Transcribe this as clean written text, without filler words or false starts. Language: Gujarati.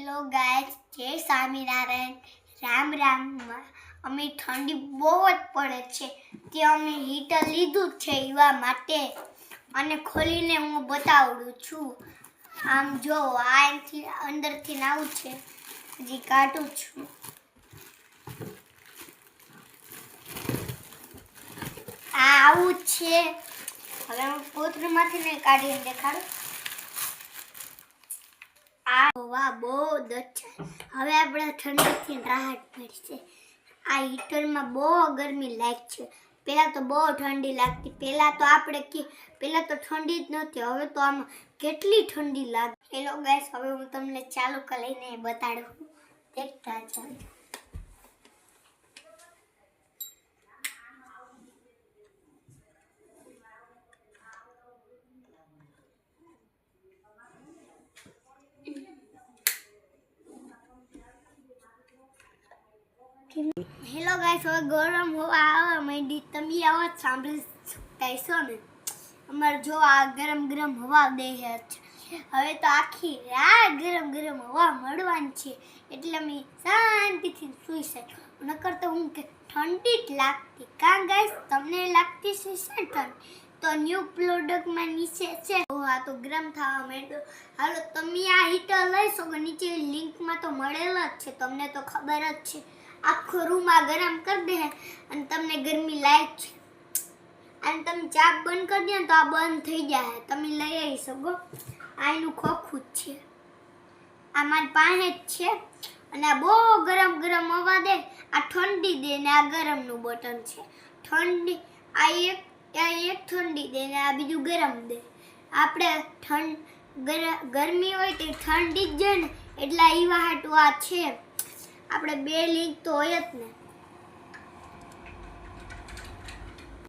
હેલો ગાઈસ, જય સ્વામિનારાયણ. રામ રામ. અમે ઠંડી બહુ જ પડે છે તે અમે હીટર લીધું છે એવા માટે અને ખોલીને હું બતાવડું છું. આમ જો આથી અંદરથી આવું છે, હજી કાઢું છું. આ આવું છે. હવે હું કોથળીમાંથી નહીં કાઢીને દેખાડું. વાહ, બહુ દચ્છા. હવે આપણે ઠંડીથી રાહત મળશે. આ હીટરમાં બહુ ગરમી લાગશે. પહેલાં તો બહુ ઠંડી લાગતી. પહેલાં તો ઠંડી જ નહોતી. હવે તો આમાં કેટલી ઠંડી લાગે. હેલો ગાઈસ, હવે હું તમને ચાલુ કરીને બતાડું. દેખતા ચાલો. હેલો ગાઈસ, હવે ગરમ હવા આવવા માંડી. તમે આવાજ સાંભળી શકતા છો ને? અમારે જો આ ગરમ ગરમ હવા દે છે. હવે તો આખી રાત ગરમ ગરમ હવા મળવાની છે, એટલે અમે શાંતિથી સૂઈ શકીએ. નકર તો હું કે ઠંડી જ લાગતી. કાં ગાઈસ, તમને લાગતી છે ઠંડી? તો ન્યૂ પ્રોડક્ટમાં નીચે છે. આ તો ગરમ થવા માંડ્યો. હાલો, તમે આ હીટર લઈ શકો. નીચે લિંકમાં તો મળેલ જ છે, તમને તો ખબર જ છે. આખો રૂમ આ ગરમ કરી દે અને તમને ગરમી લાગે છે. અને તમે ચાપ બંધ કરી દો તો આ બંધ થઈ જાય. તમે લઈ આવી શકો. આ એનું ખોખું જ છે. આ મારી પાસે જ છે. અને આ બહુ ગરમ ગરમ હવા દે. આ ઠંડી દે ને આ ગરમનું બટન છે. ઠંડી આ એક ઠંડી દે ને આ બીજું ગરમ દે. આપણે ગરમી હોય તો ઠંડી જ જાય ને, એટલે એવા હાટું આ છે. આપણે બે લિંક તો હોય જ ને.